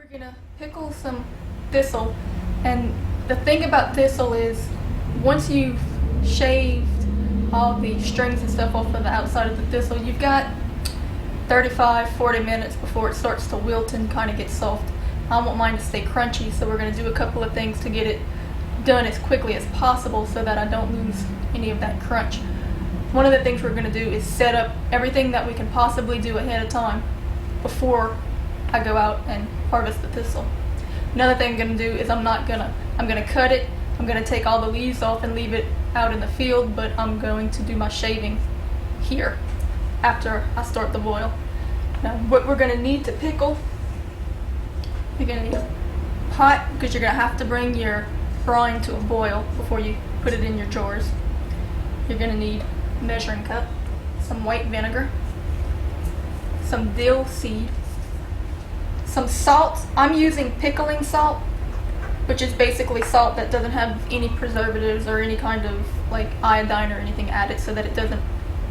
We're gonna pickle some thistle, and the thing about thistle is once you've shaved all the strings and stuff off of the outside of the thistle, you've got 35-40 minutes before it starts to wilt and kind of get soft. I want mine to stay crunchy, so we're going to do a couple of things to get it done as quickly as possible so that I don't lose any of that crunch. One of the things we're going to do is set up everything that we can possibly do ahead of time before I go out and harvest the thistle. Another thing I'm going to do is I'm going to cut it. I'm going to take all the leaves off and leave it out in the field, but I'm going to do my shaving here after I start the boil. Now what we're going to need to pickle, you're going to need a pot because you're going to have to bring your brine to a boil before you put it in your jars. You're going to need a measuring cup, some white vinegar, some dill seed, some salt. I'm using pickling salt, which is basically salt that doesn't have any preservatives or any kind of like iodine or anything added so that it doesn't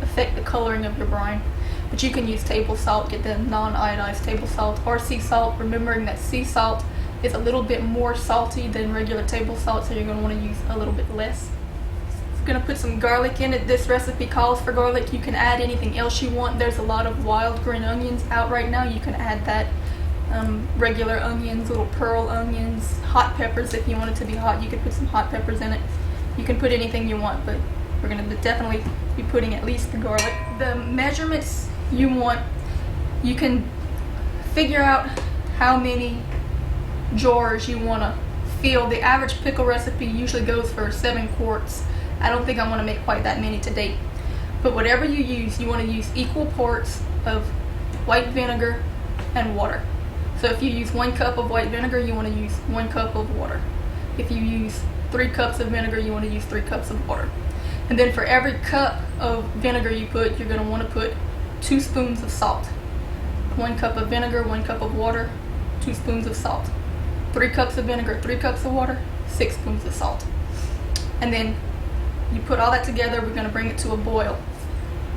affect the coloring of your brine. But you can use table salt, get the non-iodized table salt, or sea salt, remembering that sea salt is a little bit more salty than regular table salt, so you're going to want to use a little bit less. I'm going to put some garlic in it. This recipe calls for garlic. You can add anything else you want. There's a lot of wild green onions out right now. You can add that. Regular onions, little pearl onions, hot peppers. If you want it to be hot, you could put some hot peppers in it. You can put anything you want, but we're going to definitely be putting at least the garlic. The measurements you want, you can figure out how many jars you want to fill. The average pickle recipe usually goes for 7 quarts. I don't think I want to make quite that many to date. But whatever you use, you want to use equal parts of white vinegar and water. So if you use 1 cup of white vinegar, you want to use 1 cup of water. If you use 3 cups of vinegar, you want to use 3 cups of water. And then for every cup of vinegar you put, you're going to want to put 2 spoons of salt. 1 cup of vinegar, 1 cup of water, 2 spoons of salt. 3 cups of vinegar, 3 cups of water, 6 spoons of salt. And then you put all that together, we're going to bring it to a boil.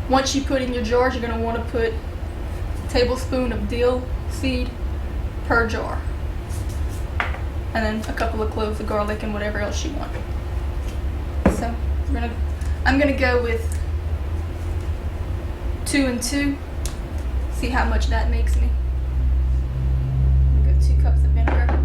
Once you put in your jars, you're going to want to put a tablespoon of dill seed per jar. And then a couple of cloves of garlic and whatever else you want. So I'm going to go with 2 and 2. See how much that makes me. I'm going to go 2 cups of vinegar.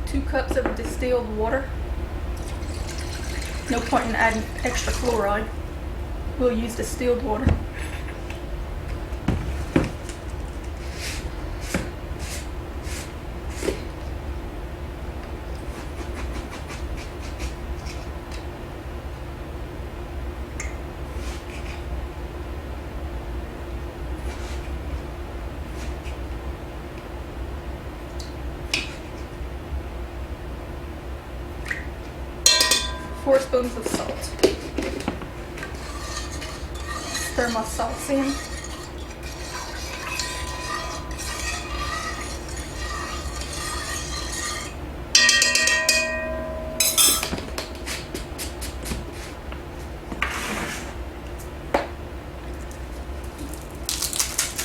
Two cups of distilled water. No point in adding extra fluoride. We'll use distilled water. Four spoons of salt. Stir my salts in.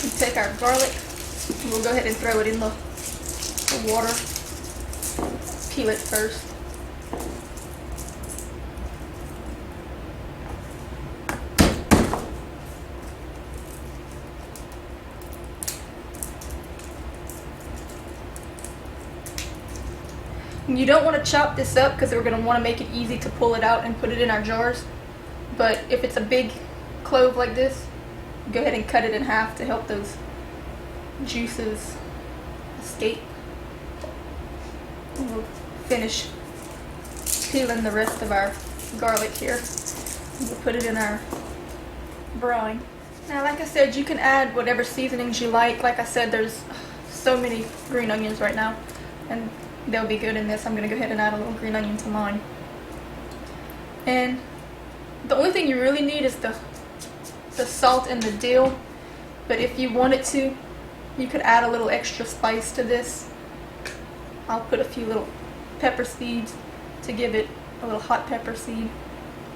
We take our garlic. We'll go ahead and throw it in the water. Peel it first. You don't want to chop this up because we're going to want to make it easy to pull it out and put it in our jars. But if it's a big clove like this, go ahead and cut it in half to help those juices escape. And we'll finish peeling the rest of our garlic here. We'll put it in our brine. Now, like I said, you can add whatever seasonings you like. Like I said, there's so many green onions right now, and they'll be good in this. I'm going to go ahead and add a little green onion to mine. And The only thing you really need is the salt and the dill, but if you wanted to, you could add a little extra spice to this. I'll put a few little pepper seeds to give it a little hot pepper seed.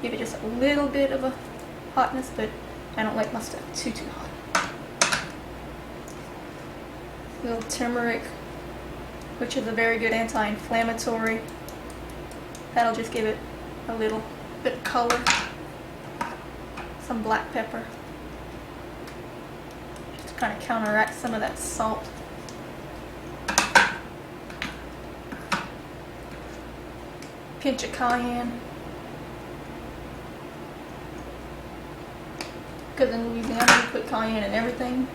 Give it just a little bit of a hotness, but I don't like my stuff too hot. A little turmeric, which is a very good anti-inflammatory. That'll just give it a little bit of color. Some black pepper, just to kind of counteract some of that salt. Pinch of cayenne, because in Louisiana we put cayenne in everything.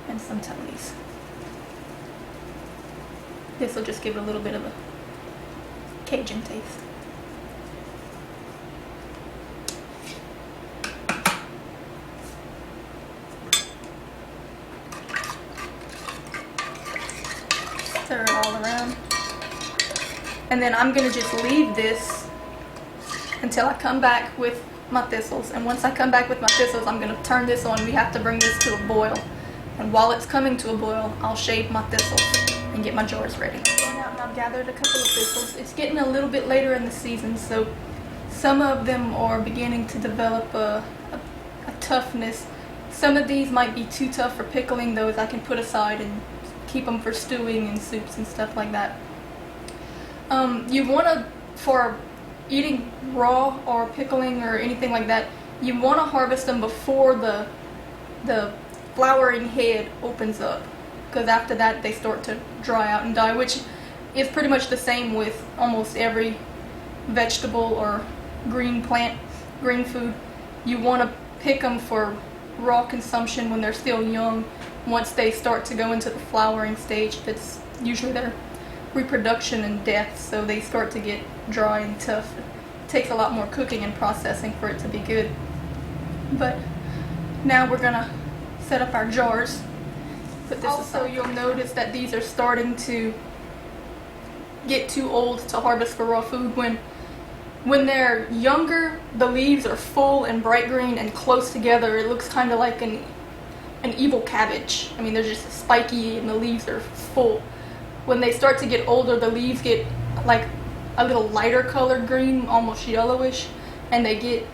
And some tummies. This will just give it a little bit of a Cajun taste. Stir it all around. And then I'm going to just leave this until I come back with my thistles. And once I come back with my thistles, I'm going to turn this on. We have to bring this to a boil. And while it's coming to a boil, I'll shave my thistles and get my jars ready. Going out and I've gathered a couple of thistles. It's getting a little bit later in the season, so some of them are beginning to develop a toughness. Some of these might be too tough for pickling. Those I can put aside and keep them for stewing and soups and stuff like that. You want to, for eating raw or pickling or anything like that, you want to harvest them before the flowering head opens up, because after that they start to dry out and die, which is pretty much the same with almost every vegetable or green plant, green food. You want to pick them for raw consumption when they're still young. Once they start to go into the flowering stage, that's usually their reproduction and death, so they start to get dry and tough. It takes a lot more cooking and processing for it to be good. But now we're gonna set up our jars. Put this also aside. You'll notice that these are starting to get too old to harvest for raw food. When they're younger, the leaves are full and bright green and close together. It looks kind of like an evil cabbage. I mean, they're just spiky and the leaves are full. When they start to get older, the leaves get like a little lighter colored green, almost yellowish, and they get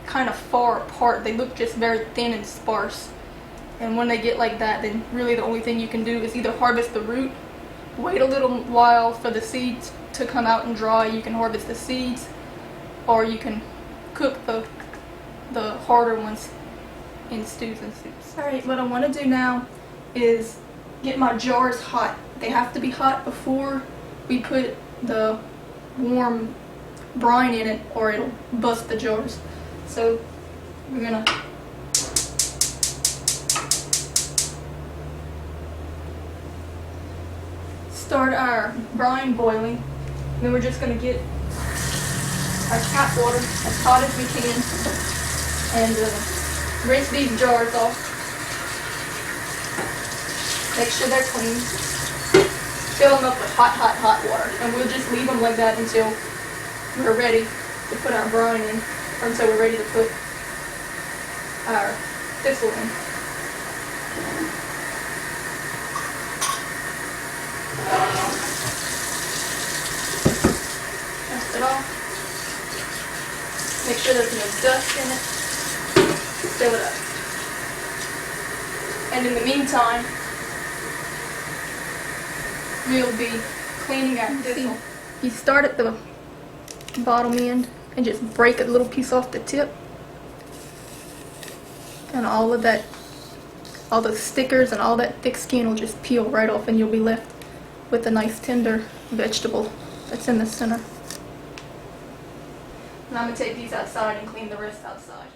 kind of far apart. They look just very thin and sparse. And when they get like that, then really the only thing you can do is either harvest the root, wait a little while for the seeds to come out and dry. You can harvest the seeds, or you can cook the harder ones in stews and soups. Alright, what I want to do now is get my jars hot. They have to be hot before we put the warm brine in it, or it'll bust the jars. So we're gonna start our brine boiling. Then we're just gonna get our tap water as hot as we can and rinse these jars off. Make sure they're clean. Fill them up with hot water, and we'll just leave them like that until we're ready to put our brine in, or until we're ready to put our thistle in. Dust it off. Make sure there's no dust in it. Fill it up. And in the meantime, we'll be cleaning our thistle. You start at the bottom end and just break a little piece off the tip. And all of that, all the stickers and all that thick skin will just peel right off, and you'll be left with a nice tender vegetable that's in the center. And I'm going to take these outside and clean the rest outside.